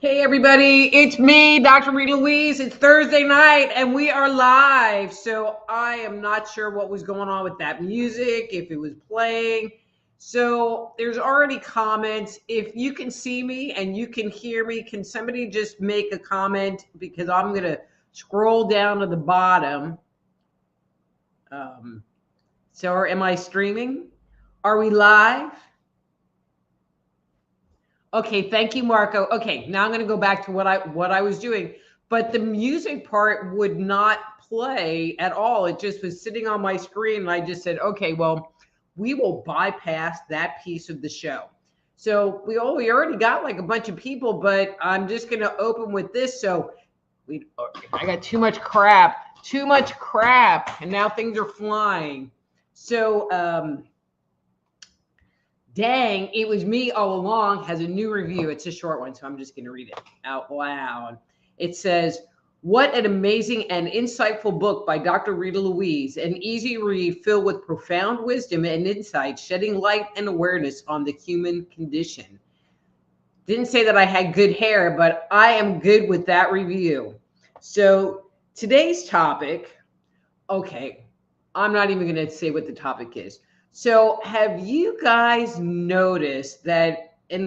Hey everybody, it's me, Dr. Rita Louise. It's Thursday night and we are live. So I am not sure what was going on with that music, if it was playing. So there's already comments. If you can see me and you can hear me, can somebody just make a comment? Because I'm going to scroll down to the bottom. So am I streaming? Are we live? Okay, thank you, Marco. Okay, now I'm going to go back to what I was doing, but the music part would not play at all. It just was sitting on my screen, and I just said, okay, well, we will bypass that piece of the show. So we already got like a bunch of people, but I'm just going to open with this. So I got too much crap, and now things are flying. So Dang, it was me all along has a new review. It's a short one, so I'm just going to read it out loud. It says, what an amazing and insightful book by Dr. Rita Louise, an easy read filled with profound wisdom and insight, shedding light and awareness on the human condition. Didn't say that I had good hair, but I am good with that review. So today's topic, okay, I'm not even going to say what the topic is. So have you guys noticed that in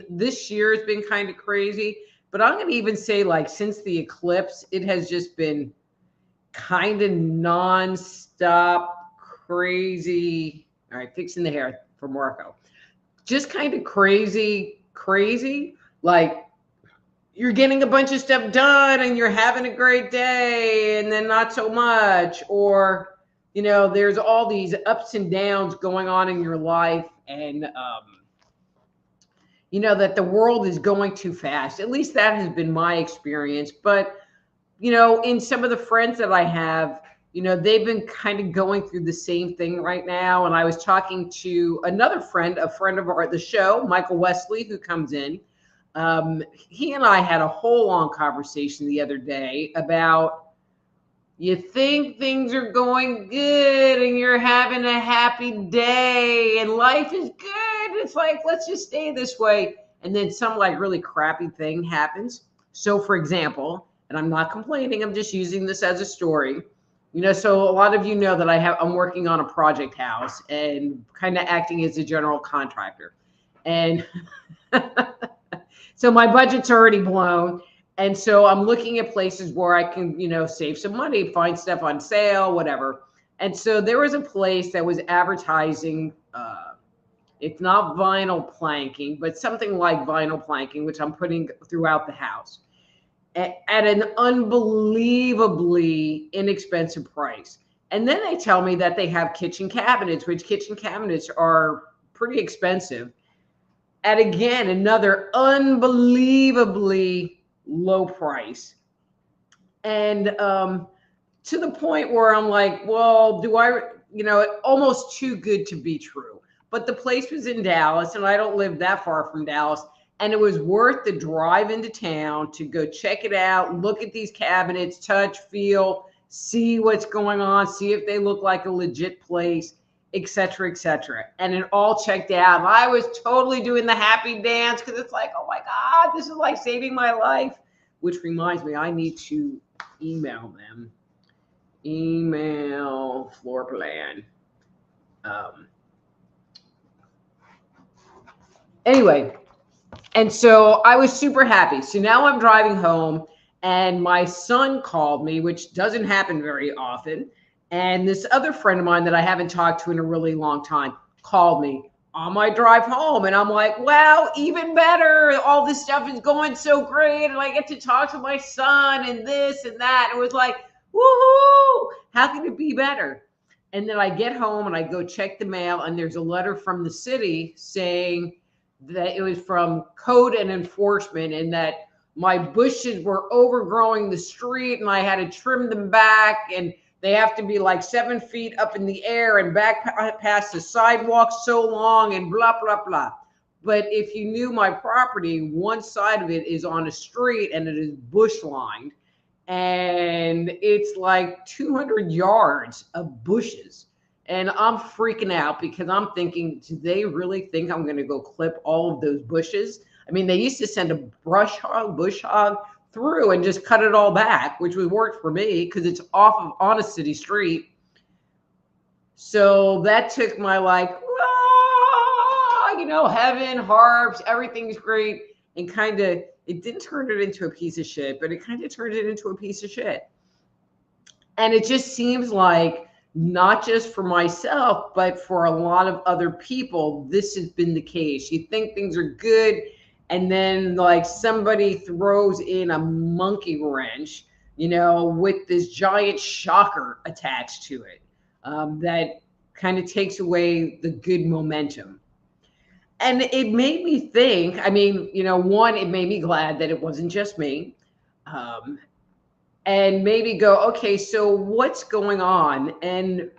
this year has been kind of crazy, but I'm going to even say like since the eclipse, it has just been kind of nonstop crazy. All right, fixing the hair for Marco. Just kind of crazy. Like you're getting a bunch of stuff done and you're having a great day and then not so much, or there's all these ups and downs going on in your life, and that the world is going too fast. At least that has been my experience. But in some of the friends that I have, they've been kind of going through the same thing right now. And I was talking to another friend, a friend of the show, Michael Wesley, who comes in. He and I had a whole long conversation the other day about, you think things are going good and you're having a happy day and life is good. It's like, let's just stay this way. And then some like really crappy thing happens. So for example, and I'm not complaining, I'm just using this as a story. So a lot of you know that I'm working on a project house and kind of acting as a general contractor. And so my budget's already blown. And so I'm looking at places where I can, save some money, find stuff on sale, whatever. And so there was a place that was advertising, it's not vinyl planking, but something like vinyl planking, which I'm putting throughout the house at an unbelievably inexpensive price. And then they tell me that they have kitchen cabinets, which kitchen cabinets are pretty expensive, at again, another unbelievably low price. And to the point where I'm like, well, almost too good to be true. But the place was in Dallas, and I don't live that far from Dallas. And it was worth the drive into town to go check it out, look at these cabinets, touch, feel, see what's going on, see if they look like a legit place, etc., etc. And it all checked out. I was totally doing the happy dance because it's like, oh my God, this is like saving my life. Which reminds me, I need to email them. Email floor plan. Anyway, and so I was super happy. So now I'm driving home, and my son called me, which doesn't happen very often. And this other friend of mine that I haven't talked to in a really long time called me on my drive home. And I'm like, wow, even better. All this stuff is going so great. And I get to talk to my son and this and that. It was like, woohoo, how can it be better? And then I get home and I go check the mail, and there's a letter from the city saying that it was from code and enforcement, and that my bushes were overgrowing the street and I had to trim them back, and they have to be like 7 feet up in the air and back past the sidewalk so long, and blah, blah, blah. But if you knew my property, one side of it is on a street and it is bush lined, and it's like 200 yards of bushes. And I'm freaking out because I'm thinking, do they really think I'm going to go clip all of those bushes? I mean, they used to send a bush hog through and just cut it all back, which would work for me because it's off of on a city street. So that took my like, heaven, harps, everything's great. And kind of, it didn't turn it into a piece of shit, but it kind of turned it into a piece of shit. And it just seems like not just for myself, but for a lot of other people, this has been the case. You think things are good, and then like somebody throws in a monkey wrench, with this giant shocker attached to it, that kind of takes away the good momentum. And it made me think, I mean, one, it made me glad that it wasn't just me. And maybe go, okay, so what's going on? And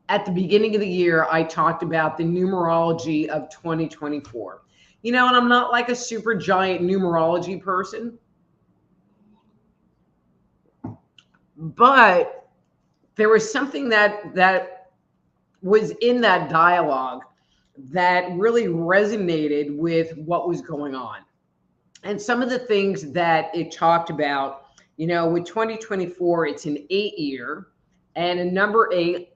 at the beginning of the year, I talked about the numerology of 2024. And I'm not like a super giant numerology person, but there was something that was in that dialogue that really resonated with what was going on. And some of the things that it talked about, with 2024, it's an 8-year, and a number 8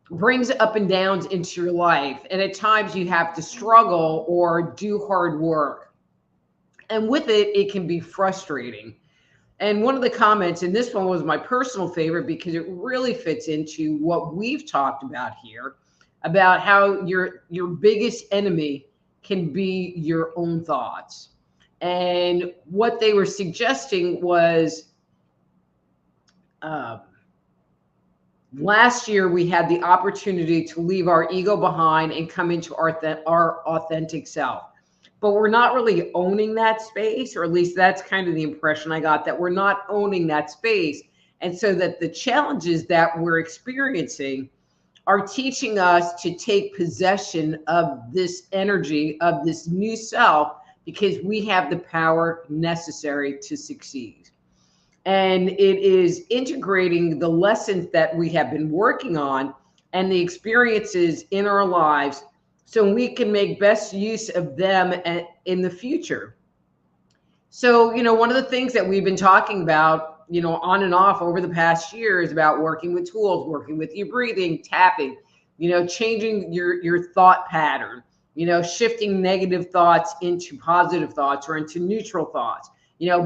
brings up and downs into your life. And at times you have to struggle or do hard work. And with it, it can be frustrating. And one of the comments, and this one was my personal favorite because it really fits into what we've talked about here, about how your biggest enemy can be your own thoughts. And what they were suggesting was, last year we had the opportunity to leave our ego behind and come into our authentic self. But we're not really owning that space, or at least that's kind of the impression I got, that we're not owning that space. And so that the challenges that we're experiencing are teaching us to take possession of this energy, of this new self, because we have the power necessary to succeed. And it is integrating the lessons that we have been working on and the experiences in our lives so we can make best use of them in the future. So, one of the things that we've been talking about, on and off over the past year is about working with tools, working with your breathing, tapping, changing your thought pattern, shifting negative thoughts into positive thoughts or into neutral thoughts,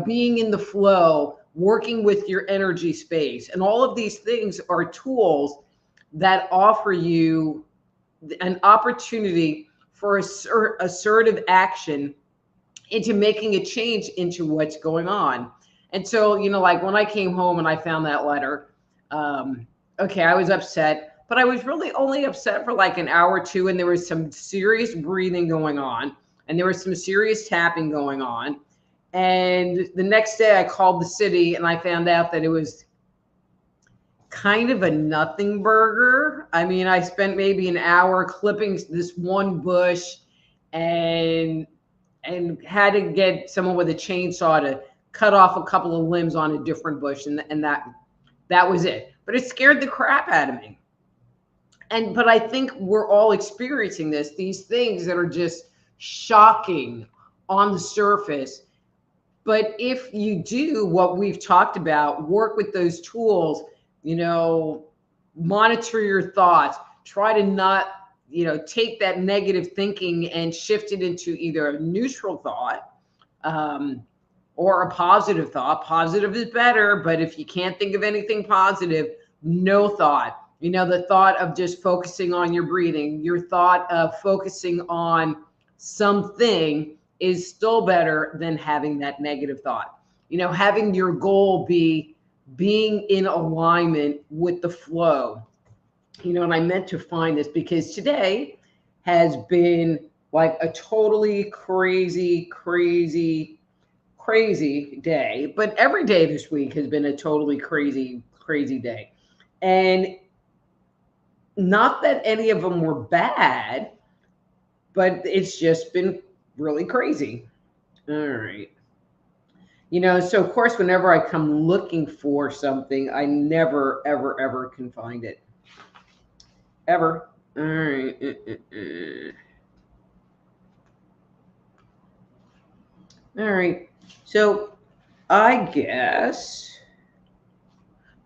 being in the flow, working with your energy space. And all of these things are tools that offer you an opportunity for assertive action into making a change into what's going on. And so, like when I came home and I found that letter, okay, I was upset, but I was really only upset for like an hour or two. And there was some serious breathing going on, and there was some serious tapping going on. And the next day I called the city and I found out that it was kind of a nothing burger. I mean, I spent maybe an hour clipping this one bush and had to get someone with a chainsaw to cut off a couple of limbs on a different bush, and that was it. But it scared the crap out of me. But I think we're all experiencing these things that are just shocking on the surface. But if you do what we've talked about, work with those tools, monitor your thoughts, try to not, take that negative thinking and shift it into either a neutral thought or a positive thought. Positive is better, but if you can't think of anything positive, no thought. The thought of just focusing on your breathing, your thought of focusing on something is still better than having that negative thought. Having your goal be being in alignment with the flow. And I meant to find this because today has been like a totally crazy day. But every day this week has been a totally crazy day. And not that any of them were bad, but it's just been really crazy. All right. So of course, whenever I come looking for something, I never, ever, ever can find it. Ever. All right. All right. So I guess.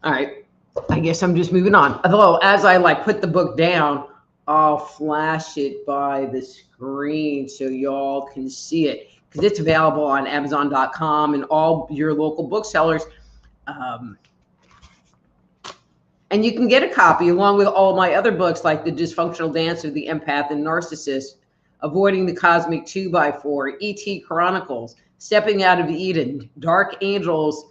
All right. I guess I'm just moving on. Although as I like put the book down, I'll flash it by the screen so y'all can see it because it's available on Amazon.com and all your local booksellers. Um, and you can get a copy along with all my other books like The Dysfunctional Dancer, The Empath and Narcissist, Avoiding the Cosmic 2x4, E.T. Chronicles, Stepping Out of Eden, Dark Angels,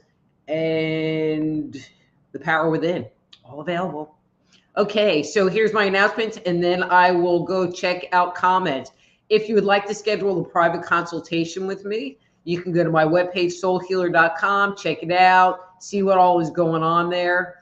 and The Power Within. All available. Okay, so here's my announcements, and then I will go check out comments. If you would like to schedule a private consultation with me, you can go to my webpage, soulhealer.com, check it out, see what all is going on there.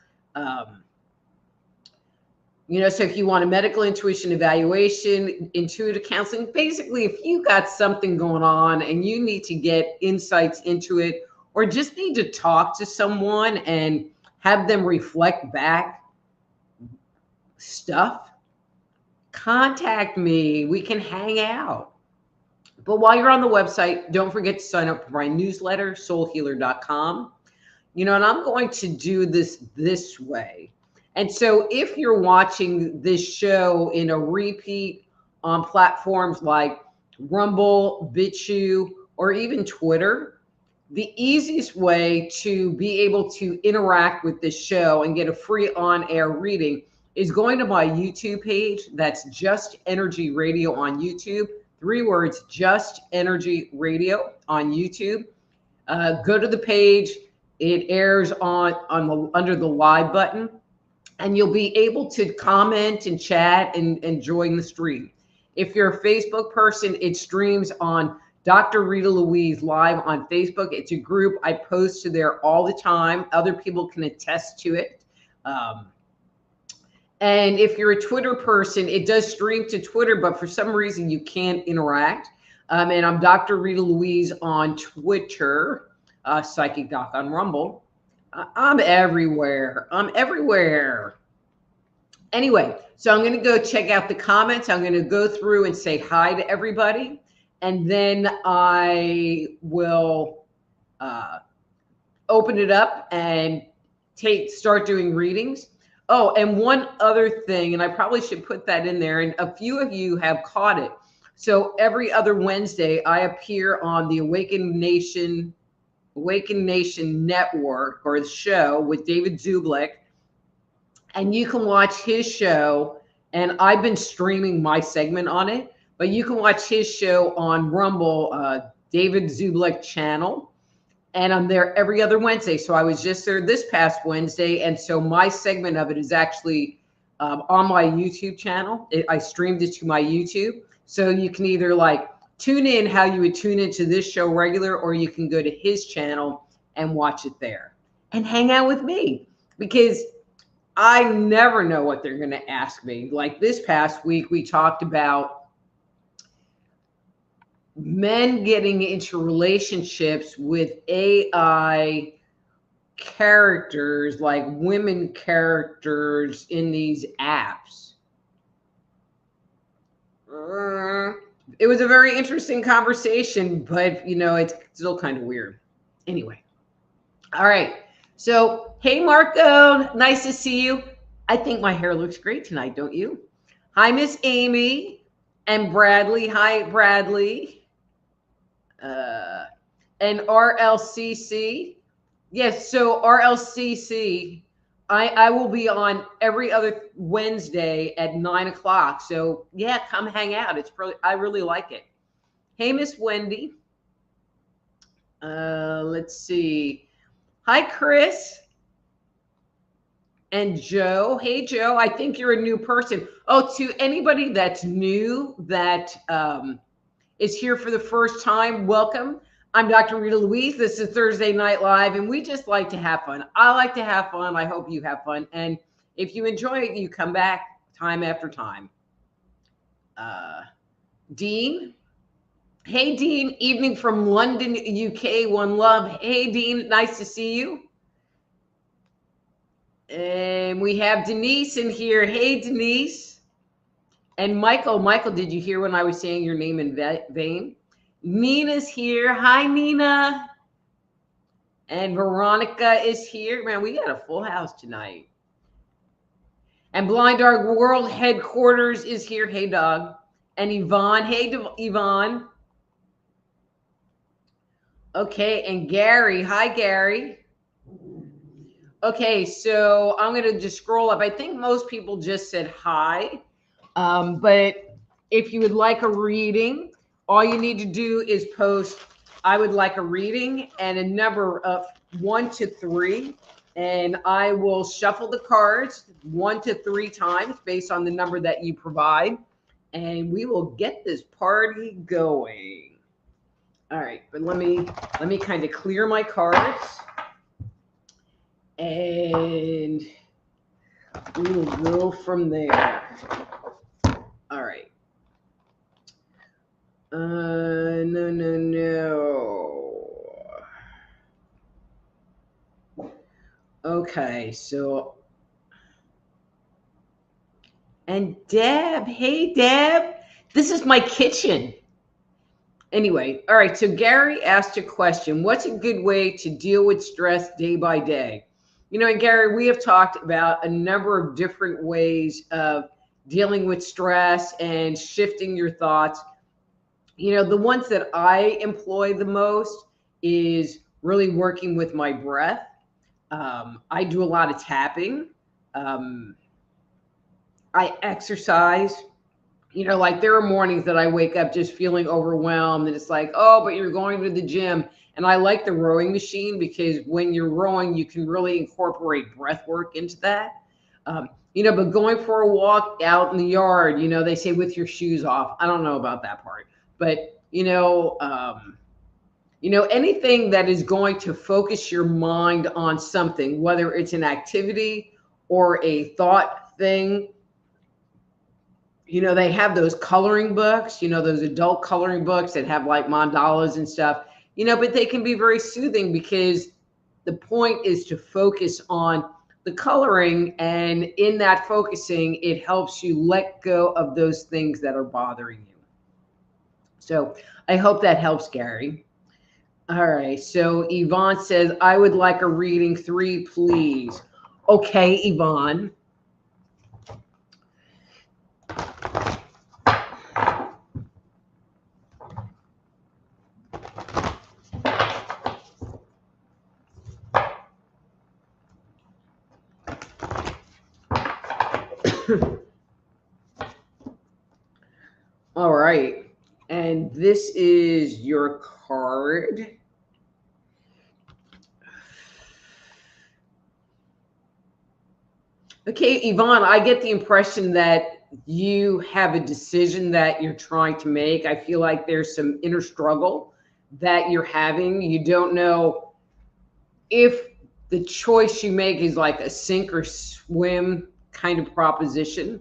So if you want a medical intuition evaluation, intuitive counseling, basically, if you got something going on and you need to get insights into it, or just need to talk to someone and have them reflect back stuff, contact me. We can hang out. But while you're on the website, don't forget to sign up for my newsletter, soulhealer.com. And I'm going to do this way. And so if you're watching this show in a repeat on platforms like Rumble, BitChute, or even Twitter, the easiest way to be able to interact with this show and get a free on-air reading is going to my YouTube page. That's Just Energy Radio on YouTube. 3 words, Just Energy Radio on YouTube. Go to the page. It airs under the live button, and you'll be able to comment and chat and join the stream. If you're a Facebook person, it streams on Dr. Rita Louise live on Facebook. It's a group I post to there all the time. Other people can attest to it. And if you're a Twitter person, it does stream to Twitter, but for some reason you can't interact. And I'm Dr. Rita Louise on Twitter, Psychic Doc on Rumble. I'm everywhere. Anyway, so I'm going to go check out the comments. I'm going to go through and say hi to everybody. And then I will open it up and start doing readings. Oh, and one other thing, and I probably should put that in there, and a few of you have caught it. So every other Wednesday, I appear on the Awakened Nation Network, or the show with David Zublick, and you can watch his show. And I've been streaming my segment on it, but you can watch his show on Rumble, David Zublick channel. And I'm there every other Wednesday. So I was just there this past Wednesday. And so my segment of it is actually on my YouTube channel. I streamed it to my YouTube. So you can either tune in how you would tune into this show regular, or you can go to his channel and watch it there and hang out with me, because I never know what they're going to ask me. Like this past week, we talked about men getting into relationships with AI characters, like women characters in these apps. It was a very interesting conversation, but it's still kind of weird. Anyway. All right. So, hey, Marco, nice to see you. I think my hair looks great tonight, don't you? Hi, Miss Amy and Bradley. Hi, Bradley. And RLCC. Yes, so RLCC, I will be on every other Wednesday at 9 o'clock. So yeah, come hang out. I really like it. Hey, Miss Wendy. Let's see. Hi, Chris and Joe. Hey, Joe, I think you're a new person. Oh, to anybody that's new that is here for the first time, welcome. I'm Dr. Rita Louise. This is Thursday Night Live, and we just like to have fun. I like to have fun. I hope you have fun. And if you enjoy it, you come back time after time. Dean. Hey, Dean. Evening from London, UK. One love. Hey, Dean. Nice to see you. And we have Denise in here. Hey, Denise. And Michael. Michael, did you hear when I was saying your name in vain? Nina's here. Hi, Nina. And Veronica is here. Man, we got a full house tonight. And Blind Dog World Headquarters is here. Hey, dog. And Yvonne. Hey, Yvonne. Okay, and Gary. Hi, Gary. Okay, so I'm going to just scroll up. I think most people just said hi. But if you would like a reading, all you need to do is post, I would like a reading, and a number of 1 to 3. And I will shuffle the cards 1 to 3 times based on the number that you provide. And we will get this party going. All right, but let me kind of clear my cards. And we will go from there. All right. No. Okay, so. And Deb. Hey, Deb. This is my kitchen. Anyway, all right. So Gary asked a question. What's a good way to deal with stress day by day? You know, and Gary, we have talked about a number of different ways of dealing with stress and shifting your thoughts. You know, the ones that I employ the most is really working with my breath. I do a lot of tapping. I exercise. You know, like there are mornings that I wake up just feeling overwhelmed, and it's like, oh, but you're going to the gym. And I like the rowing machine because when you're rowing, you can really incorporate breath work into that. You know, but going for a walk out in the yard, you know, they say with your shoes off. I don't know about that part, but anything that is going to focus your mind on something, whether it's an activity or a thought thing. You know, they have those coloring books, you know, those adult coloring books that have like mandalas and stuff, you know, but they can be very soothing because the point is to focus on the coloring. And in that focusing, it helps you let go of those things that are bothering you. So I hope that helps, Gary. All right. So Yvonne says, I would like a reading 3, please. Okay, Yvonne. All right. And this is your card. Okay, Yvonne, I get the impression that you have a decision that you're trying to make. I feel like there's some inner struggle that you're having. You don't know if the choice you make is like a sink or swim kind of proposition.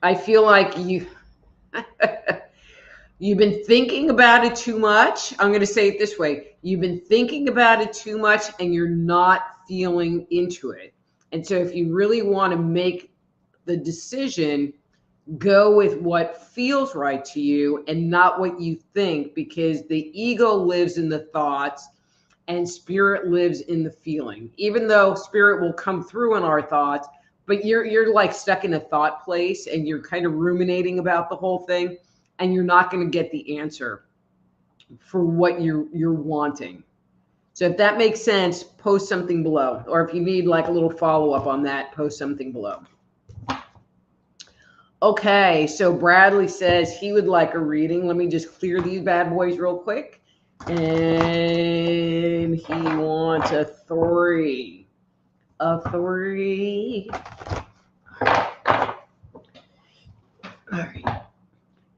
I feel like you've been thinking about it too much. I'm going to say it this way. You've been thinking about it too much and you're not feeling into it. And so if you really want to make the decision, go with what feels right to you and not what you think, because the ego lives in the thoughts and spirit lives in the feeling. Even though spirit will come through in our thoughts, but you're like stuck in a thought place and you're kind of ruminating about the whole thing, and you're not going to get the answer for what you're wanting. So if that makes sense, post something below. Or if you need like a little follow-up on that, post something below. Okay, so Bradley says he would like a reading. Let me just clear these bad boys real quick. And he wants a 3. A 3.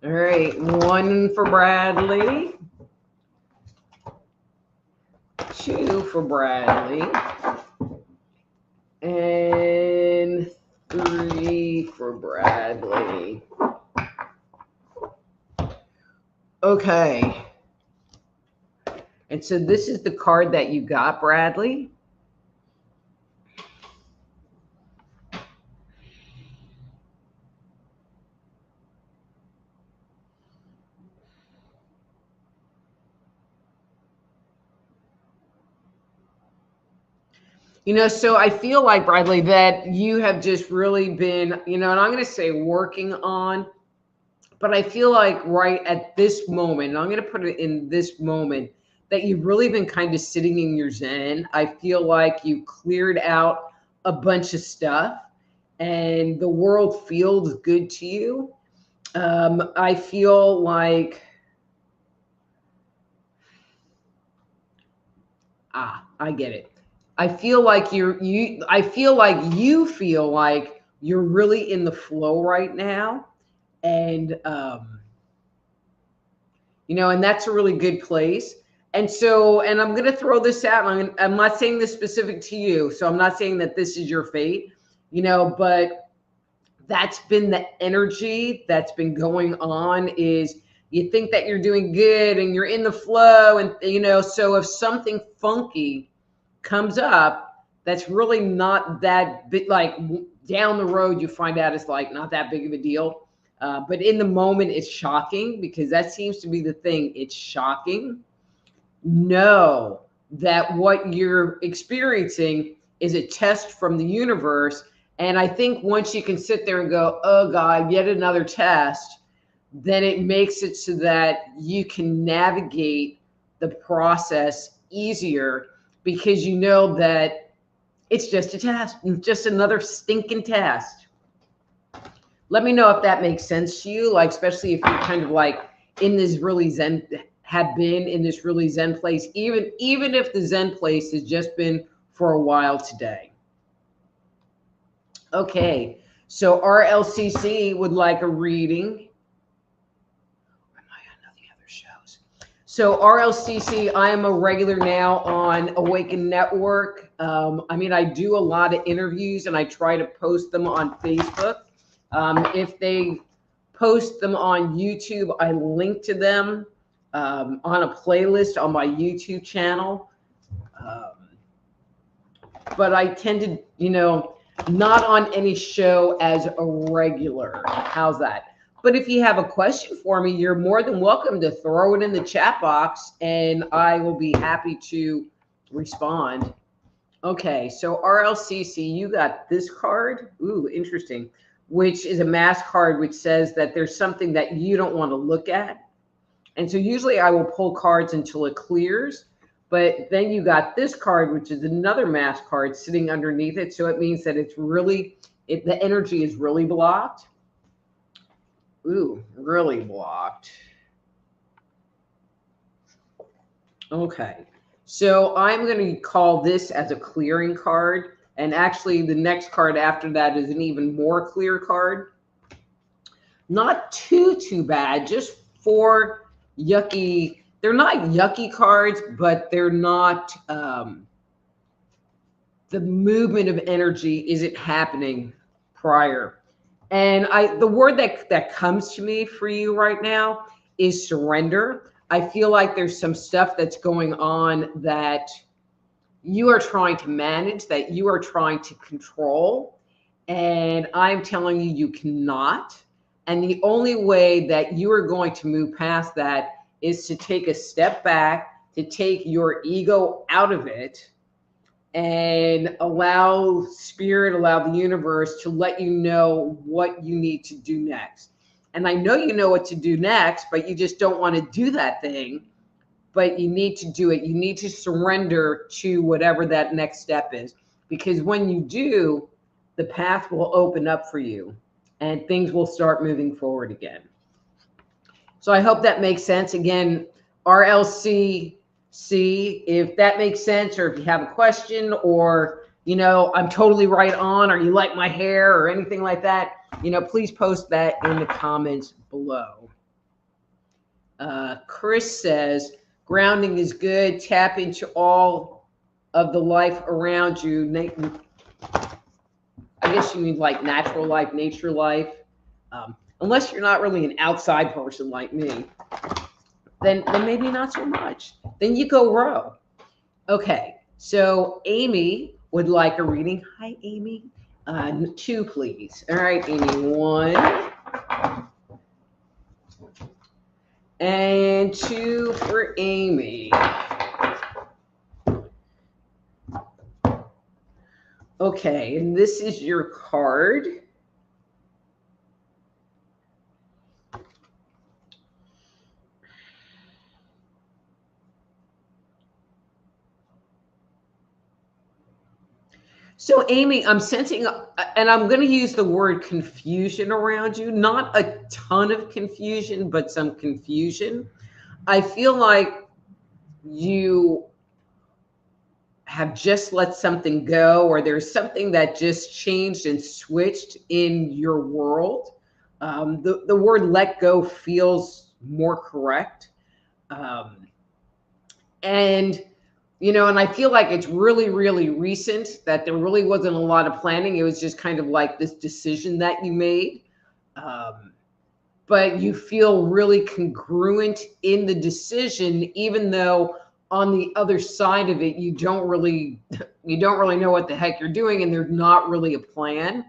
All right, 1 for Bradley. 2 for Bradley. And 3 for Bradley. Okay. And so this is the card that you got, Bradley. So I feel like, Bradley, that you have just really been, and I'm going to say working on, but I feel like right at this moment, and I'm going to put it in this moment, that you've really been kind of sitting in your zen. I feel like you cleared out a bunch of stuff and the world feels good to you. I feel like, I get it. I feel like you feel like you're really in the flow right now. And, and that's a really good place. And so, and I'm going to throw this out. I'm not saying this specific to you. So I'm not saying that this is your fate, but that's been the energy that's been going on is you think that you're doing good and you're in the flow. And, so if something funky comes up, that's really not that big, like down the road, you find out it's like not that big of a deal. But in the moment, it's shocking because that seems to be the thing. It's shocking. Know that what you're experiencing is a test from the universe. And I think once you can sit there and go, oh God, yet another test, then it makes it so that you can navigate the process easier because you know that it's just a test, just another stinking test. Let me know if that makes sense to you, like especially if you're kind of like in this really zen, have been in this really zen place, even if the zen place has just been for a while today. Okay, so RLCC would like a reading. Am I on the other shows? So RLCC, I am a regular now on Awaken Network. I do a lot of interviews and I try to post them on Facebook. If they post them on YouTube, I link to them on a playlist on my YouTube channel. But I tend to, not on any show as a regular. How's that? But if you have a question for me, you're more than welcome to throw it in the chat box and I will be happy to respond. Okay, so RLCC, you got this card. Ooh, interesting. Which is a mass card, which says that there's something that you don't want to look at. And so usually I will pull cards until it clears. But then you got this card, which is another mass card sitting underneath it. So it means that it's really, the energy is really blocked. Ooh, really blocked. Okay, so I'm going to call this as a clearing card. And actually, the next card after that is an even more clear card. Not too bad, just 4 yucky. They're not yucky cards, but they're not, the movement of energy isn't happening prior. And the word that comes to me for you right now is surrender. I feel like there's some stuff that's going on that you are trying to manage, that you are trying to control. And I'm telling you, you cannot. And the only way that you are going to move past that is to take a step back, to take your ego out of it and allow spirit, allow the universe to let you know what you need to do next. And I know you know what to do next, but you just don't want to do that thing. But you need to do it. You need to surrender to whatever that next step is. Because when you do, the path will open up for you and things will start moving forward again. So I hope that makes sense. Again, RLCC, if that makes sense, or if you have a question, or, I'm totally right on, or you like my hair or anything like that, please post that in the comments below. Chris says, grounding is good. Tap into all of the life around you. I guess you mean like natural life, nature life. Unless you're not really an outside person like me, then maybe not so much. Then you go row. Okay, so Amy would like a reading. Hi, Amy. 2, please. All right, Amy. 1. And 2 for Amy. Okay, and this is your card. So, Amy, I'm sensing, and I'm going to use the word confusion around you. Not a ton of confusion, but some confusion. I feel like you have just let something go, or there's something that just changed and switched in your world. The word let go feels more correct. Um, and and I feel like it's really, really recent, that there really wasn't a lot of planning. It was just kind of like this decision that you made. Um, but you feel really congruent in the decision, even though on the other side of it, you don't really know what the heck you're doing, and there's not really a plan.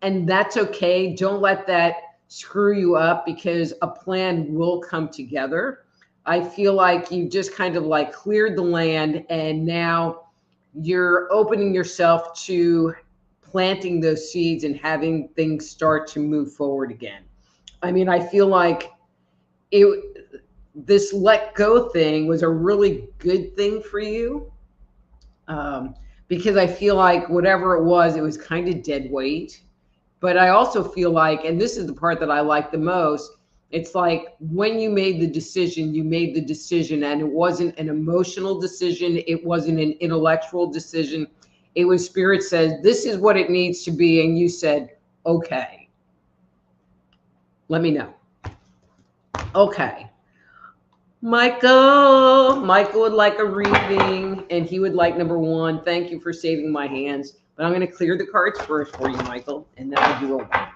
And that's okay. Don't let that screw you up, because a plan will come together. I feel like you just kind of like cleared the land, and now you're opening yourself to planting those seeds and having things start to move forward again. I mean, I feel like this let go thing was a really good thing for you, because I feel like whatever it was kind of dead weight. But I also feel like, and this is the part that I like the most, it's like when you made the decision, and it wasn't an emotional decision. It wasn't an intellectual decision. It was Spirit says, this is what it needs to be. And you said, okay, let me know. Okay. Michael would like a reading, and he would like number 1. Thank you for saving my hands. But I'm going to clear the cards first for you, Michael, and then I'll do a 1.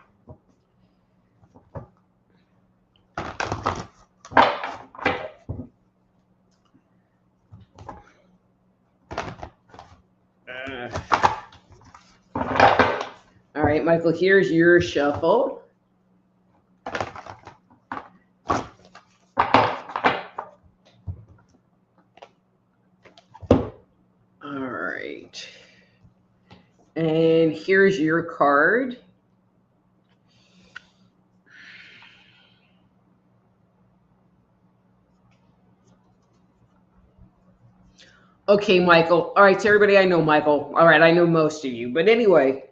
All right, Michael, here's your shuffle. All right. And here's your card. Okay, Michael. All right, so everybody, I know Michael. All right, I know most of you. But anyway,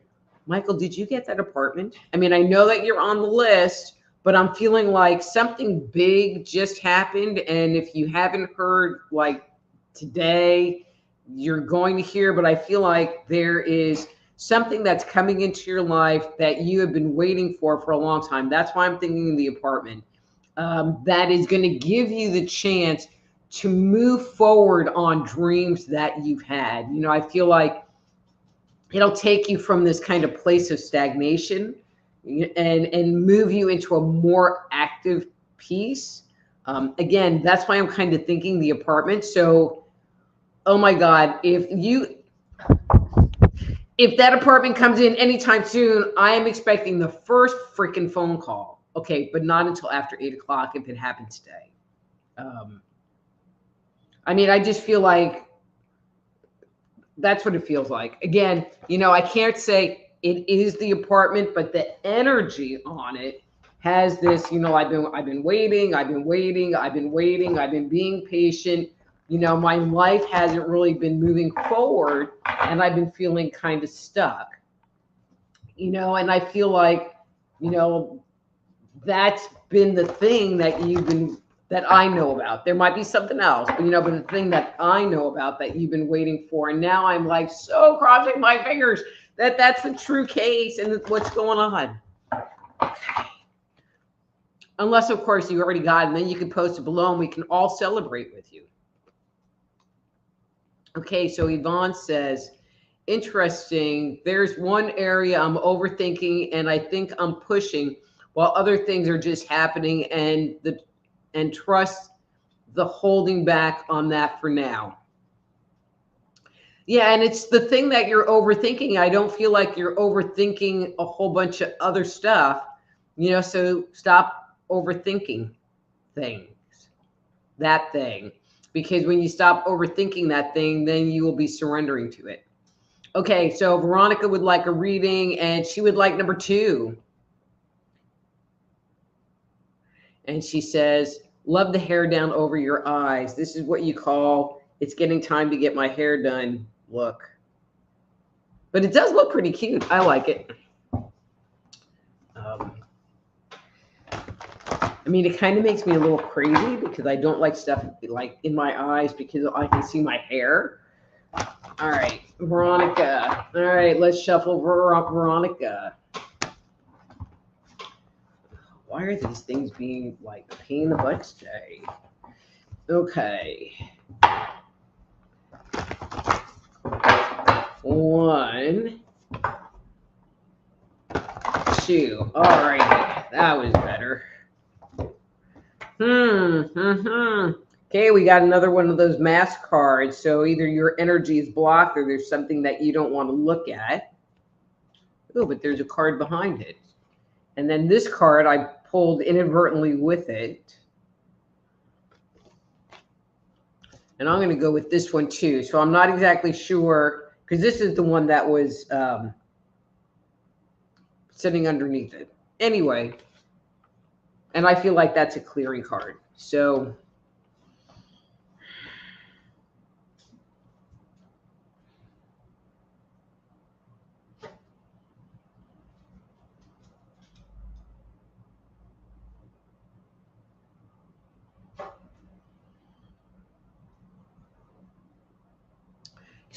Michael, did you get that apartment? I mean, I know that you're on the list, but I'm feeling like something big just happened. And if you haven't heard, like today, you're going to hear, but I feel like there is something that's coming into your life that you have been waiting for a long time. That's why I'm thinking the apartment. That is going to give you the chance to move forward on dreams that you've had. I feel like it'll take you from this kind of place of stagnation and move you into a more active piece. Again, that's why I'm kind of thinking the apartment. So, oh my God, if that apartment comes in anytime soon, I am expecting the first freaking phone call. Okay, but not until after 8 o'clock if it happens today. I mean, I just feel like that's what it feels like. Again, I can't say it is the apartment, but the energy on it has this, I've been waiting, I've been being patient. My life hasn't really been moving forward, and I've been feeling kind of stuck. And I feel like, that's been the thing that I know about. There might be something else, but the thing that I know about that you've been waiting for. And now I'm like so crossing my fingers that that's the true case and what's going on. Okay. Unless, of course, you already got it, and then you can post it below and we can all celebrate with you. Okay, so Yvonne says, interesting. There's one area I'm overthinking and I think I'm pushing while other things are just happening, and trust the holding back on that for now. Yeah, and it's the thing that you're overthinking. I don't feel like you're overthinking a whole bunch of other stuff, so stop overthinking that thing, because when you stop overthinking that thing, then you will be surrendering to it. Okay, so Veronica would like a reading, and she would like number 2. And she says, love the hair down over your eyes. This is what you call, it's getting time to get my hair done look. But it does look pretty cute. I like it. I mean, it kind of makes me a little crazy because I don't like stuff like in my eyes because I can see my hair. All right, Veronica. All right, let's shuffle Veronica. Why are these things being like a pain in the butt today? Okay. 1, 2. All right, that was better. Okay, we got another one of those mask cards. So either your energy is blocked or there's something that you don't want to look at. Oh, but there's a card behind it. And then this card I pulled inadvertently with it. And I'm going to go with this one too. So I'm not exactly sure because this is the one that was sitting underneath it. Anyway, and I feel like that's a clearing card. So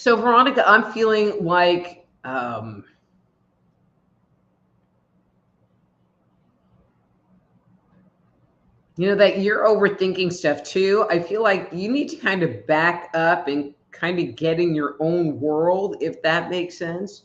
Veronica, I'm feeling like you know, that you're overthinking stuff too. I feel like you need to kind of back up and kind of get in your own world, if that makes sense.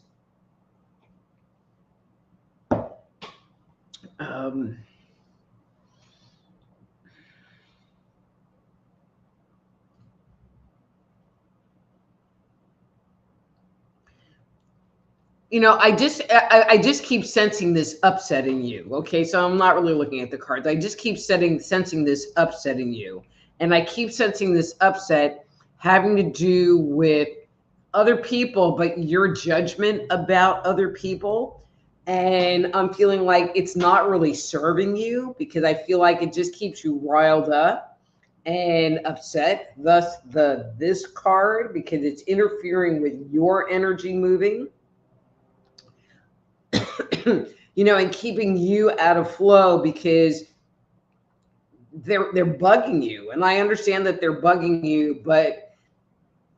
You know, I just keep sensing this upset in you. Okay, so I'm not really looking at the cards. I just keep sensing this upset in you, and I keep sensing this upset having to do with other people, but your judgment about other people. And I'm feeling like it's not really serving you because I feel like it just keeps you riled up and upset. Thus, this card because it's interfering with your energy moving. You know, and keeping you out of flow because they're bugging you. And I understand that they're bugging you, but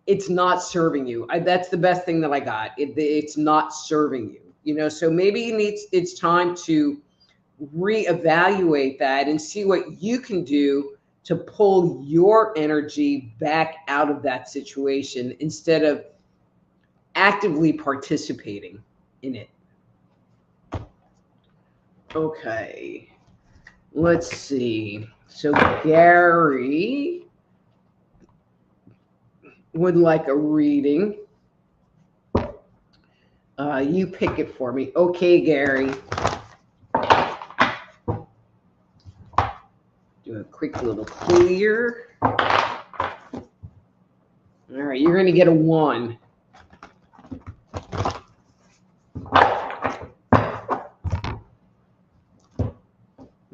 it's not serving you. That's the best thing that I got. It's not serving you. You know, so maybe it's time to reevaluate that and see what you can do to pull your energy back out of that situation instead of actively participating in it. Okay, let's see. So Gary would like a reading. You pick it for me. Okay, Gary. Do a quick little clear. All right, you're going to get a 1.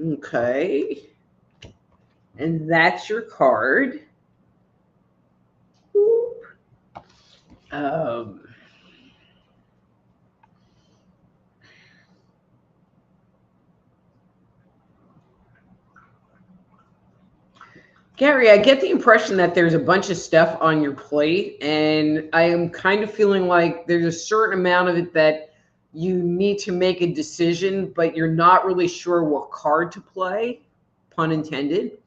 Okay. And that's your card. Gary, I get the impression that there's a bunch of stuff on your plate, and I am kind of feeling like there's a certain amount of it that you need to make a decision, but you're not really sure what card to play, pun intended.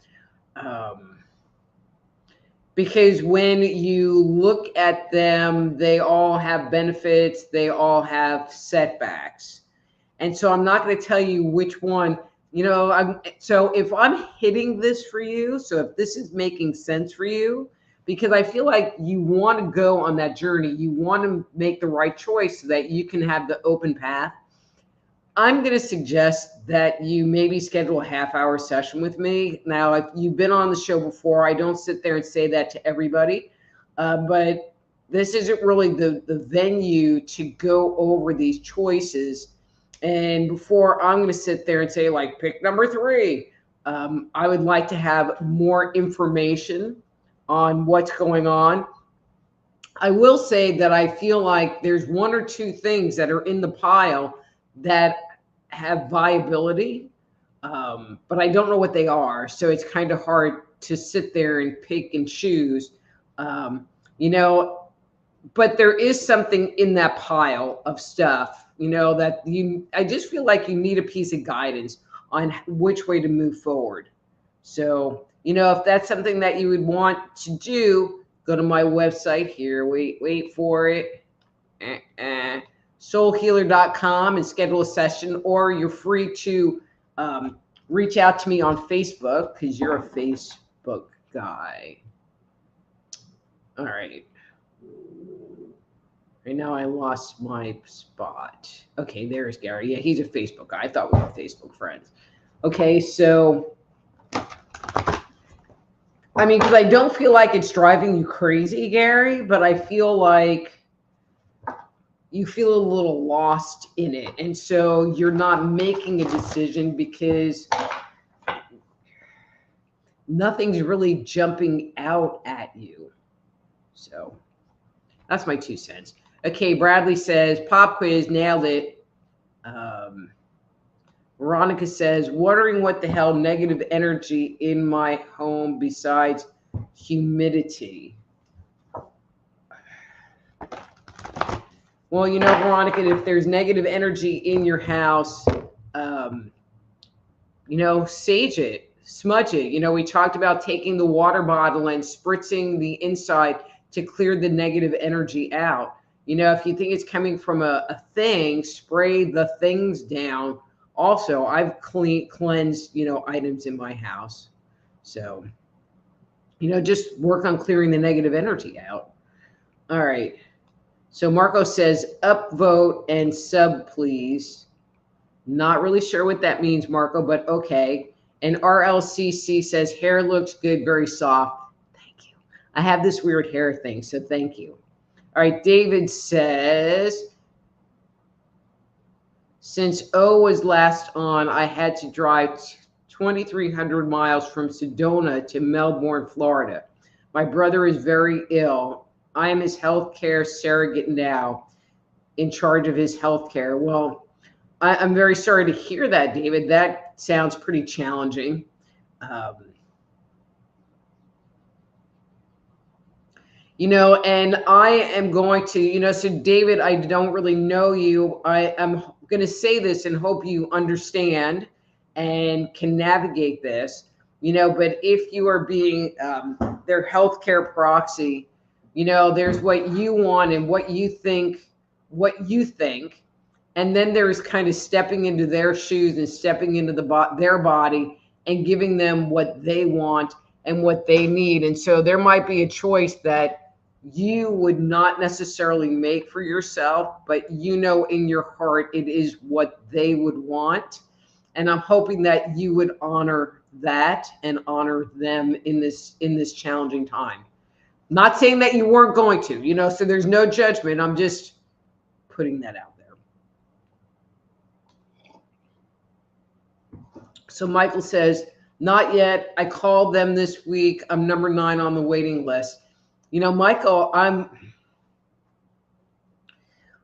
Because when you look at them, they all have benefits, they all have setbacks. And so I'm not going to tell you which one. You know, so if I'm hitting this for you, so if this is making sense for you, because I feel like you want to go on that journey, you want to make the right choice so that you can have the open path. I'm going to suggest that you maybe schedule a half-hour session with me. Now, if you've been on the show before, I don't sit there and say that to everybody, but this isn't really the venue to go over these choices. And before I'm going to sit there and say, like, pick number 3, I would like to have more information on what's going on. I will say that I feel like there's 1 or 2 things that are in the pile that have viability, but I don't know what they are. So it's kind of hard to sit there and pick and choose, you know, but there is something in that pile of stuff, you know, that I just feel like you need a piece of guidance on which way to move forward. So, you know, if that's something that you would want to do, go to my website here. Wait for it. Soulhealer.com and schedule a session, or you're free to reach out to me on Facebook because you're a Facebook guy. All right. Right now I lost my spot. Okay, there's Gary. Yeah, he's a Facebook guy. I thought we were Facebook friends. Okay, so I mean, because I don't feel like it's driving you crazy, Gary, but I feel like you feel a little lost in it. And so you're not making a decision because nothing's really jumping out at you. So that's my 2 cents. Okay, Bradley says, pop quiz, nailed it. Veronica says, wondering what the hell negative energy in my home besides humidity. Well, you know, Veronica, if there's negative energy in your house, you know, sage it, smudge it. You know, we talked about taking the water bottle and spritzing the inside to clear the negative energy out. You know, if you think it's coming from a thing, spray the things down. Also, I've cleansed, you know, items in my house. So, you know, just work on clearing the negative energy out. All right. So Marco says, upvote and sub, please. Not really sure what that means, Marco, but okay. And RLCC says, hair looks good, very soft. Thank you. I have this weird hair thing, so thank you. All right, David says, since O was last on, I had to drive 2,300 miles from Sedona to Melbourne, Florida. My brother is very ill. I am his healthcare surrogate now, in charge of his healthcare. Well, I'm very sorry to hear that, David. That sounds pretty challenging. You know, and I am going to, you know, so David, I don't really know you. I am going to say this and hope you understand and can navigate this, you know, but if you are being their healthcare proxy, you know, there's what you want and what you think, and then there's kind of stepping into their shoes and stepping into their body and giving them what they want and what they need. And so there might be a choice that you would not necessarily make for yourself, but you know in your heart it is what they would want. And I'm hoping that you would honor that and honor them in this challenging time. Not saying that you weren't going to, you know, so there's no judgment. I'm just putting that out there. So Michael says, not yet. I called them this week. I'm number 9 on the waiting list. You know, Michael,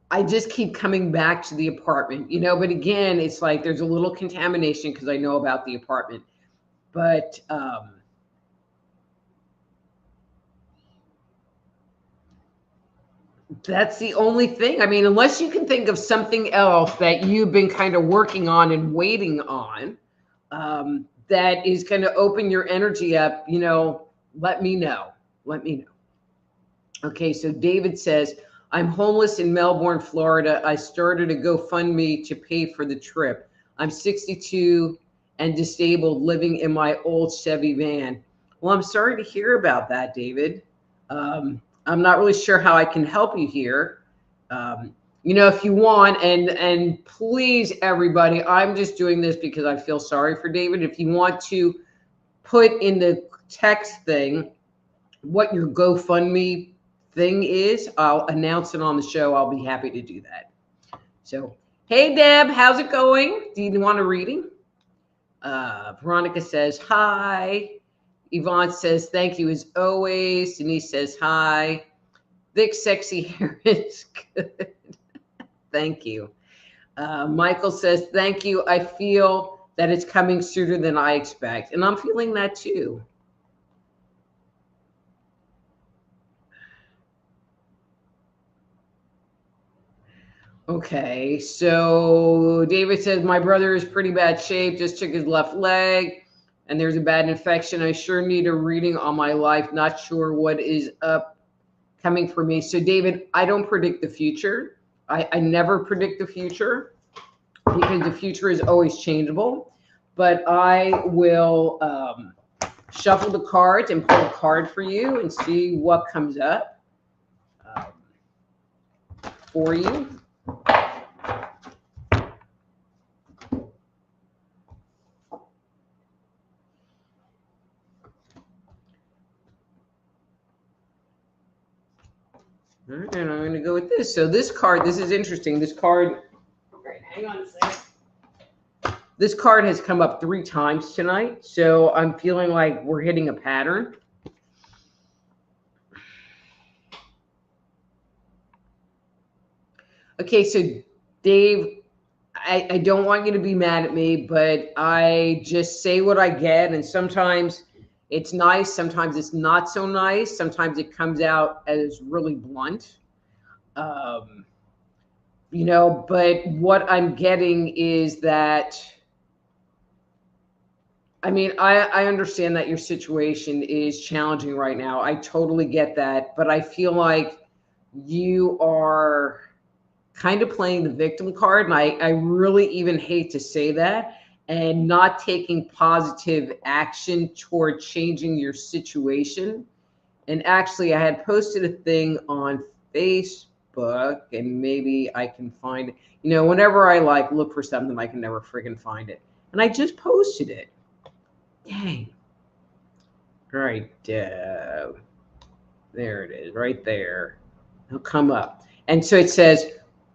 I just keep coming back to the apartment, you know, but again, it's like there's a little contamination because I know about the apartment. But that's the only thing. I mean, unless you can think of something else that you've been kind of working on and waiting on, that is going to open your energy up, you know, let me know. Let me know. Okay, so David says, I'm homeless in Melbourne, Florida. I started a GoFundMe to pay for the trip. I'm 62 and disabled, living in my old Chevy van. Well, I'm sorry to hear about that, David. I'm not really sure how I can help you here. You know, if you want, and please, everybody, I'm just doing this because I feel sorry for David. If you want to put in the text thing what your GoFundMe thing is, I'll announce it on the show. I'll be happy to do that. So, hey, Deb, how's it going? Do you want a reading? Veronica says, hi. Yvonne says, thank you as always. Denise says, hi. Thick, sexy hair is good. Thank you. Michael says, thank you. I feel that it's coming sooner than I expect. And I'm feeling that too. Okay, so David says, my brother is pretty bad shape, just took his left leg, and there's a bad infection. I sure need a reading on my life. Not sure what is up coming for me. So David, I don't predict the future. I never predict the future because the future is always changeable. But I will shuffle the cards and pull a card for you and see what comes up for you. All right, and I'm going to go with this. So this card, this is interesting. This card, right, hang on a second. This card has come up 3 times tonight. So I'm feeling like we're hitting a pattern. Okay, so Dave, I don't want you to be mad at me, but I just say what I get. And sometimes it's nice. Sometimes it's not so nice. Sometimes it comes out as really blunt. You know, but what I'm getting is that, I mean, I understand that your situation is challenging right now. I totally get that. But I feel like you are kind of playing the victim card. And I really even hate to say that, and not taking positive action toward changing your situation. And actually, I had posted a thing on Facebook, and maybe I can find it. You know, whenever I like look for something, I can never friggin' find it. And I just posted it. Dang. Right. There it is, right there. It'll come up. And so it says,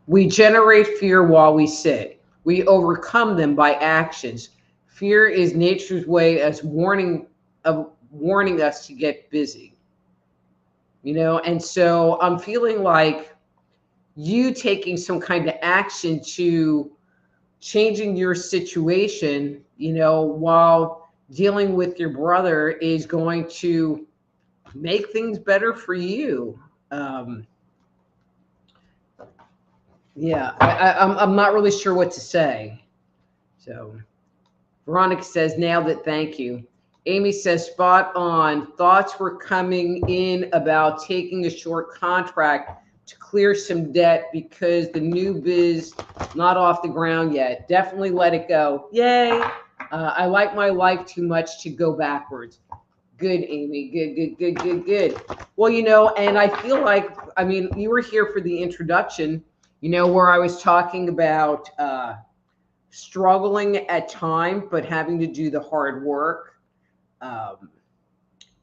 we generate fear while we sit. We overcome them by actions. Fear is nature's way of warning us to get busy. You know, and so I'm feeling like you taking some kind of action to changing your situation, you know, while dealing with your brother is going to make things better for you. Yeah, I'm not really sure what to say. So Veronica says, nailed it, thank you. Amy says, spot on. Thoughts were coming in about taking a short contract to clear some debt because the new biz not off the ground yet. Definitely let it go. Yay. I like my life too much to go backwards. Good, Amy. Good. Well, you know, and I feel like, I mean, you were here for the introduction, you know, where I was talking about struggling at time, but having to do the hard work,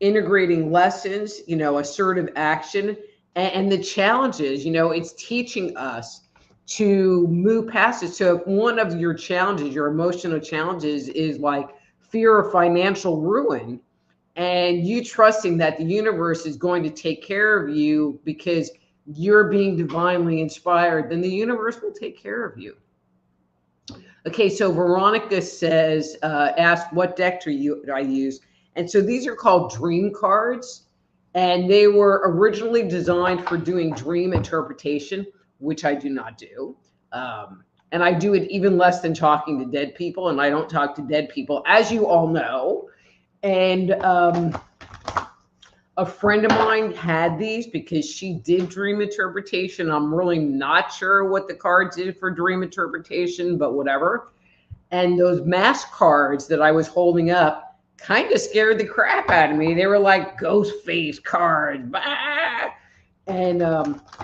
integrating lessons, you know, assertive action, and the challenges, you know, it's teaching us to move past it. So if one of your challenges, your emotional challenges is like fear of financial ruin, and you trusting that the universe is going to take care of you because you're being divinely inspired, then the universe will take care of you. Okay, so Veronica says, asked what deck do I use? And so these are called dream cards, and they were originally designed for doing dream interpretation, which I do not do. And I do it even less than talking to dead people, and I don't talk to dead people, as you all know. And a friend of mine had these because she did dream interpretation. I'm really not sure what the cards did for dream interpretation, but whatever. And those mask cards that I was holding up kind of scared the crap out of me. They were like ghost face cards. Bah! And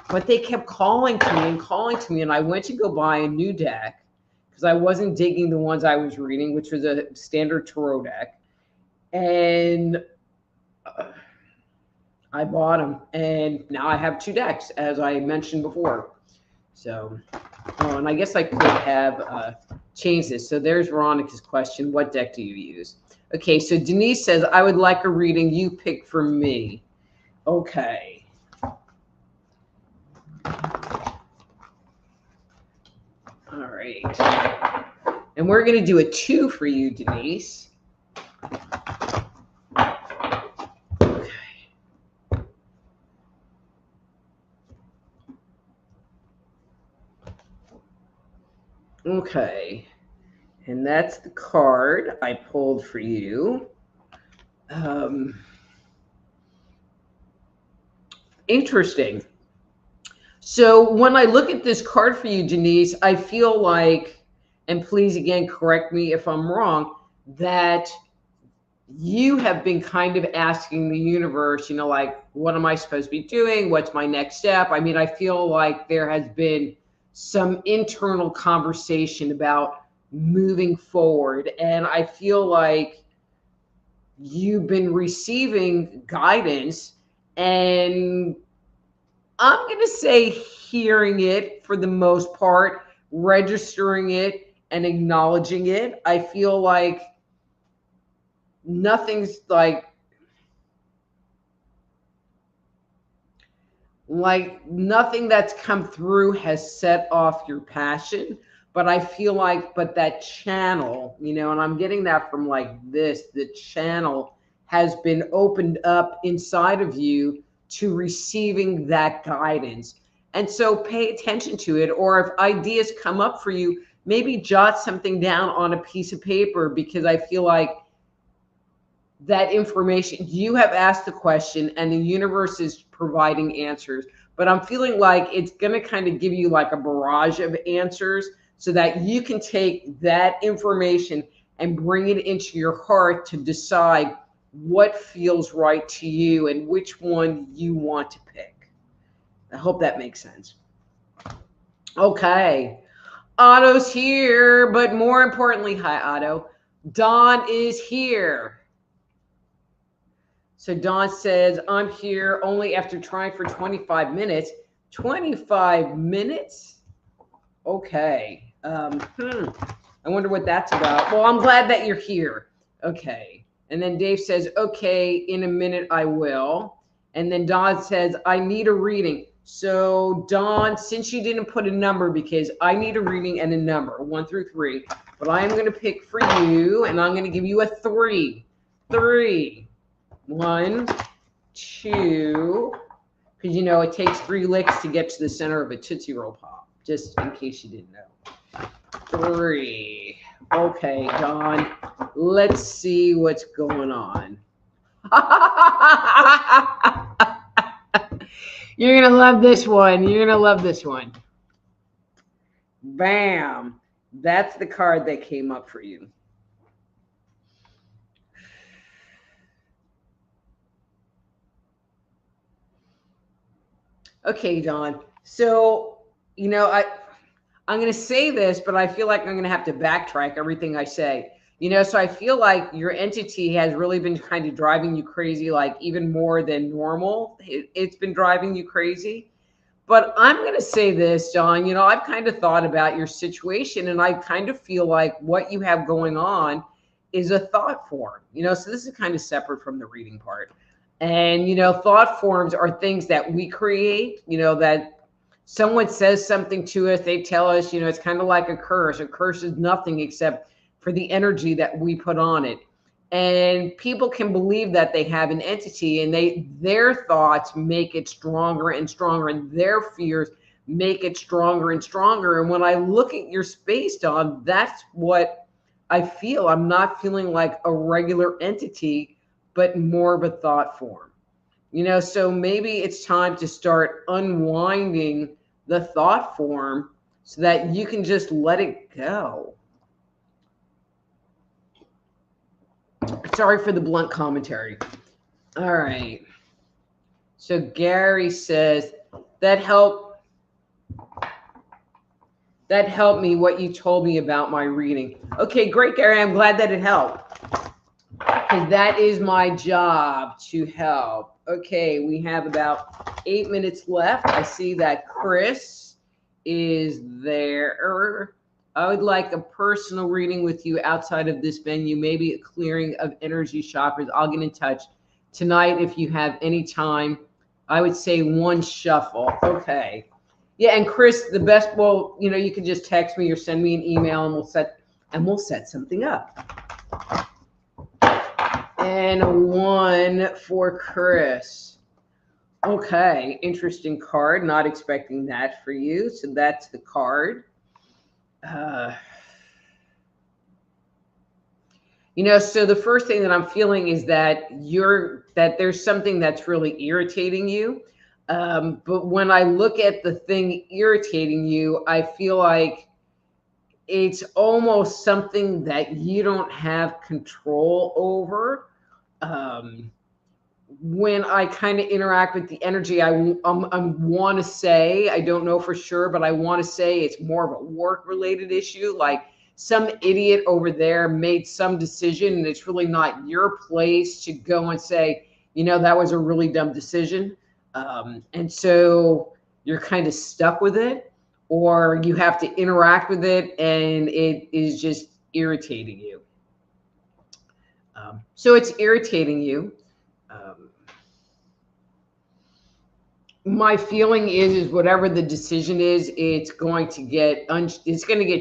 but they kept calling to me, and I went to go buy a new deck because I wasn't digging the ones I was reading, which was a standard tarot deck. And I bought them, and now I have 2 decks, as I mentioned before. So, oh, and I guess I could have changed this. So there's Veronica's question. What deck do you use? Okay, so Denise says, I would like a reading you pick for me. Okay. All right. And we're going to do a 2 for you, Denise. Okay. And that's the card I pulled for you. Interesting. So when I look at this card for you, Denise, I feel like, and please again correct me if I'm wrong, that you have been kind of asking the universe, like, what am I supposed to be doing? What's my next step? I mean, I feel like there has been some internal conversation about moving forward. And I feel like you've been receiving guidance, and I'm going to say hearing it for the most part, registering it and acknowledging it. I feel like nothing's like nothing that's come through has set off your passion, but I feel like, but that channel, and I'm getting that from like this, the channel has been opened up inside of you to receiving that guidance. And so pay attention to it, or if ideas come up for you, maybe jot something down on a piece of paper, because I feel like that information, you have asked the question and the universe is providing answers, but I'm feeling like it's going to kind of give you like a barrage of answers so that you can take that information and bring it into your heart to decide what feels right to you and which one you want to pick. I hope that makes sense. Okay. Otto's here, but more importantly, hi, Otto. Dawn is here. So Dawn says, I'm here only after trying for 25 minutes. 25 minutes? Okay. I wonder what that's about. Well, I'm glad that you're here. Okay. And then Dave says, okay, in a minute I will. And then Dawn says, I need a reading. So Dawn, since you didn't put a number, because I need a reading and a number, 1 through 3, but I am going to pick for you, and I'm going to give you a 3. 3. 1, 2, because it takes 3 licks to get to the center of a Tootsie Roll Pop, just in case you didn't know. 3. Okay, Dawn, let's see what's going on. You're going to love this one. You're going to love this one. Bam. That's the card that came up for you. Okay, Dawn. So, I'm going to say this, but I feel like I'm going to have to backtrack everything I say. So I feel like your entity has really been kind of driving you crazy, like even more than normal. It's been driving you crazy. But I'm going to say this, Dawn, I've kind of thought about your situation, and I kind of feel like what you have going on is a thought form, so this is kind of separate from the reading part. And, thought forms are things that we create, that someone says something to us, they tell us, it's kind of like a curse. A curse is nothing except for the energy that we put on it. And people can believe that they have an entity, and their thoughts make it stronger and stronger, and their fears make it stronger and stronger. And when I look at your space, Dawn, that's what I feel. I'm not feeling like a regular entity, but more of a thought form. So maybe it's time to start unwinding the thought form so that you can just let it go. Sorry for the blunt commentary. All right. So Gary says, that helped me, what you told me about my reading. Okay, great, Gary. I'm glad that it helped. Because that is my job, to help. Okay, we have about 8 minutes left. I see that Chris is there. I would like a personal reading with you outside of this venue, maybe a clearing of energy chakras. I'll get in touch tonight if you have any time. I would say one shuffle. Okay. Yeah, and Chris, the best, well, you can just text me or send me an email and we'll set something up. And a 1 for Chris. Okay, interesting card. Not expecting that for you. So that's the card. So the first thing that I'm feeling is that there's something that's really irritating you. But when I look at the thing irritating you, I feel like it's almost something that you don't have control over. When I kind of interact with the energy, I want to say, I don't know for sure, but I want to say it's more of a work-related issue. Like some idiot over there made some decision, and it's really not your place to go and say, that was a really dumb decision. And so you're kind of stuck with it, or you have to interact with it, and it is just irritating you. So it's irritating you. My feeling is whatever the decision is, it's going to get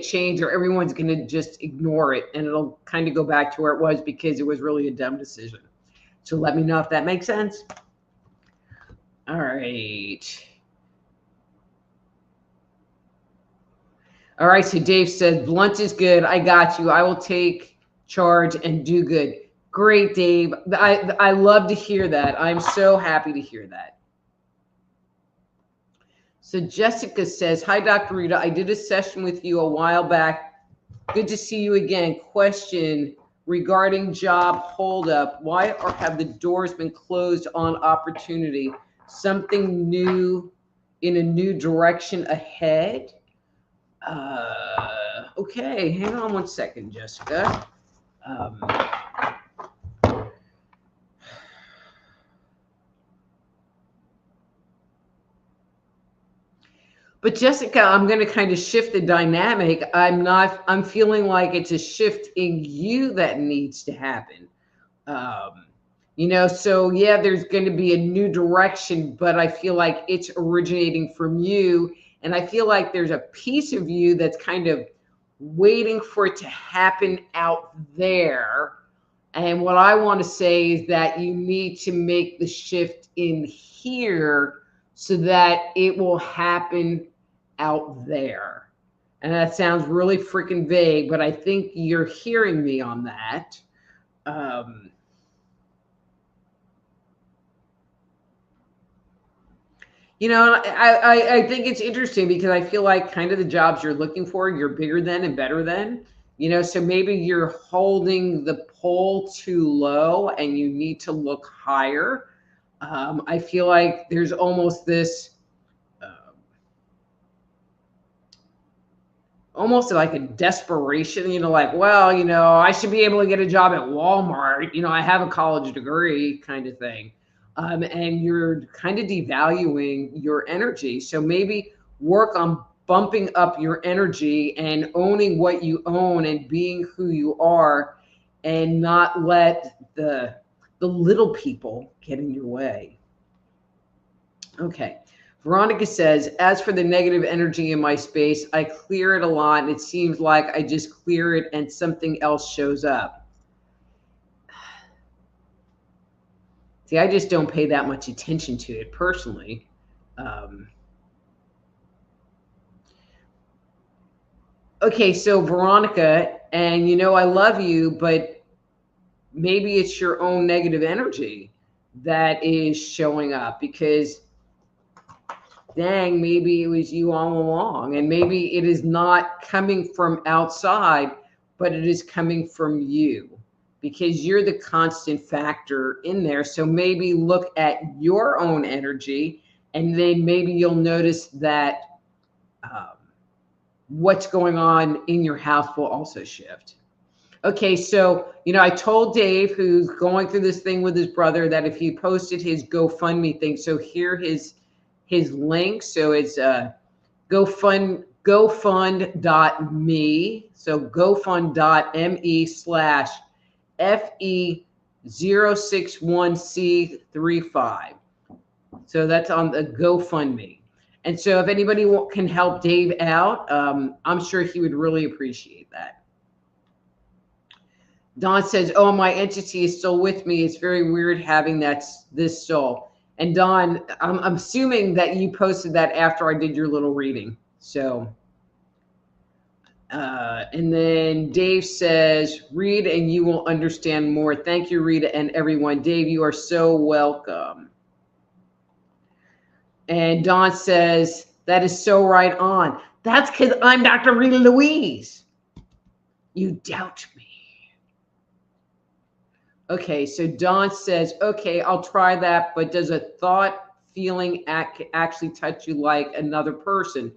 changed, or everyone's going to just ignore it, and it'll kind of go back to where it was because it was really a dumb decision. So let me know if that makes sense. All right. All right. So Dave said, blunt is good. I got you. I will take charge and do good. Great, Dave. I love to hear that. I'm so happy to hear that. So Jessica says, hi, Dr. Rita. I did a session with you a while back. Good to see you again. Question regarding job holdup. Why have the doors been closed on opportunity? Something new in a new direction ahead? Okay, hang on one second, Jessica. But Jessica, I'm going to kind of shift the dynamic. I'm feeling like it's a shift in you that needs to happen. So yeah, there's going to be a new direction, but I feel like it's originating from you. And I feel like there's a piece of you that's kind of waiting for it to happen out there. And what I want to say is that you need to make the shift in here so that it will happen out there. And that sounds really freaking vague, but I think you're hearing me on that. I think it's interesting because I feel like kind of the jobs you're looking for, you're bigger than and better than, so maybe you're holding the pole too low and you need to look higher. I feel like there's almost this, almost like a desperation, like, well, I should be able to get a job at Walmart. I have a college degree kind of thing. And you're kind of devaluing your energy. So maybe work on bumping up your energy and owning what you own and being who you are, and not let the little people get in your way. Okay. Veronica says, as for the negative energy in my space, I clear it a lot, and it seems like I just clear it and something else shows up. See, I just don't pay that much attention to it personally. Okay, so Veronica, and I love you, but maybe it's your own negative energy that is showing up, because dang, maybe it was you all along, and maybe it is not coming from outside, but it is coming from you, because you're the constant factor in there. So maybe look at your own energy, and then maybe you'll notice that what's going on in your house will also shift. Okay, so I told Dave, who's going through this thing with his brother, that if he posted his GoFundMe thing, so here his link. So it's GoFund.me. So GoFund.me/FE061C35. So that's on the GoFundMe. And so if anybody can help Dave out, I'm sure he would really appreciate that. Don says, "Oh, my entity is still with me. It's very weird having this soul." And Don, I'm assuming that you posted that after I did your little reading. So, and then Dave says, "Read and you will understand more." Thank you, Rita, and everyone. Dave, you are so welcome. And Don says, "That is so right on." That's because I'm Dr. Rita Louise. You doubt me. Okay, so Don says, "Okay, I'll try that, but does a thought, feeling actually touch you like another person?"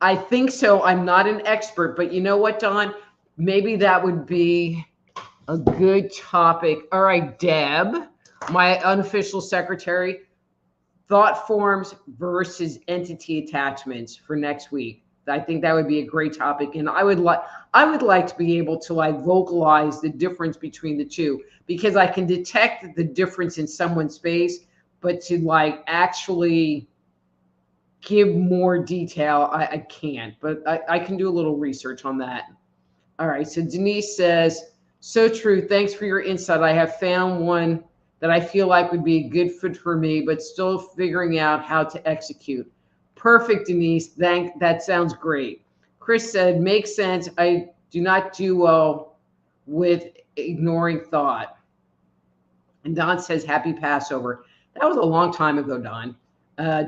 I think so. I'm not an expert, but you know what, Don? Maybe that would be a good topic. All right, Deb, my unofficial secretary, thought forms versus entity attachments for next week. I think that would be a great topic, and I would like to be able to vocalize the difference between the two, because I can detect the difference in someone's face, but to actually give more detail, I can't. But I can do a little research on that. All right. So Denise says, "So true. Thanks for your insight. I have found one that I feel like would be a good fit for me, but still figuring out how to execute." Perfect, Denise. That sounds great. Chris said, "Makes sense. I do not do well with ignoring thought." And Don says, "Happy Passover." That was a long time ago, Don.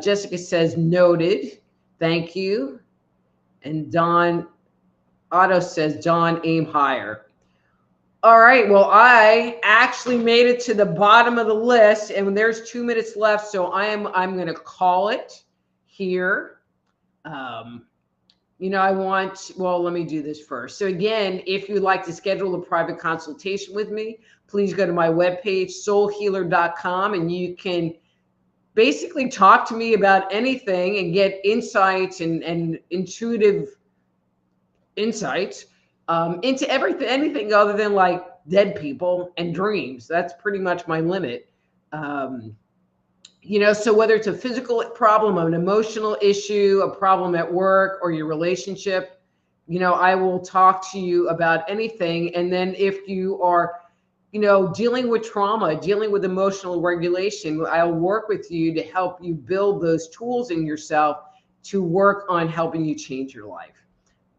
Jessica says, "Noted. Thank you." And Otto says, "Don, aim higher." All right. Well, I actually made it to the bottom of the list, and there's 2 minutes left, so I'm going to call it here. Let me do this first. So again, if you'd like to schedule a private consultation with me, please go to my webpage, soulhealer.com, and you can basically talk to me about anything and get insights and intuitive insights into anything other than dead people and dreams. That's pretty much my limit. So whether it's a physical problem, an emotional issue, a problem at work, or your relationship, I will talk to you about anything. And then if you are, dealing with trauma, dealing with emotional regulation, I'll work with you to help you build those tools in yourself to work on helping you change your life.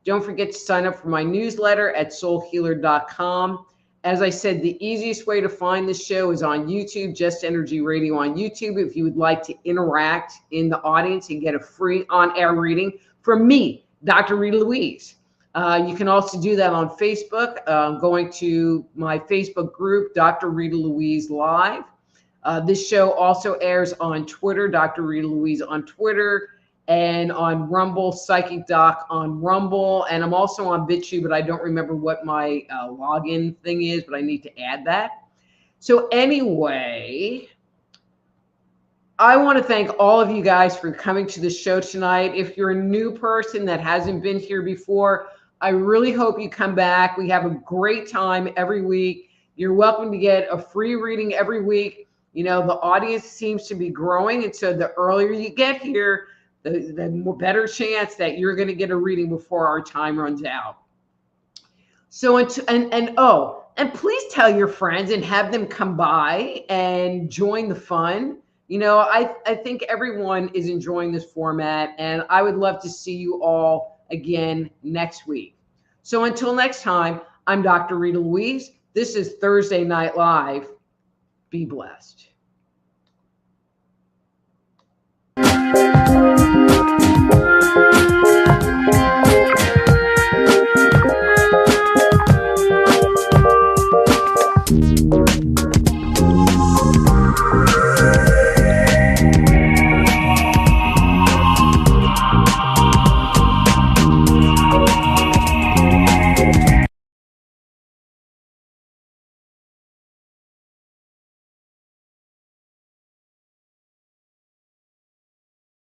Don't forget to sign up for my newsletter at soulhealer.com. As I said, the easiest way to find this show is on YouTube, Just Energy Radio on YouTube. If you would like to interact in the audience and get a free on-air reading from me, Dr. Rita Louise. You can also do that on Facebook, going to my Facebook group, Dr. Rita Louise Live. This show also airs on Twitter, Dr. Rita Louise on Twitter, and on Rumble, Psychic Doc on Rumble. And I'm also on BitChute, but I don't remember what my login thing is, but I need to add that. So anyway, I want to thank all of you guys for coming to the show tonight. If you're a new person that hasn't been here before, I really hope you come back. We have a great time every week. You're welcome to get a free reading every week. The audience seems to be growing. And so the earlier you get here, the better chance that you're going to get a reading before our time runs out. So, and please tell your friends and have them come by and join the fun. I think everyone is enjoying this format, and I would love to see you all again next week. So until next time, I'm Dr. Rita Louise. This is Thursday Night Live. Be blessed.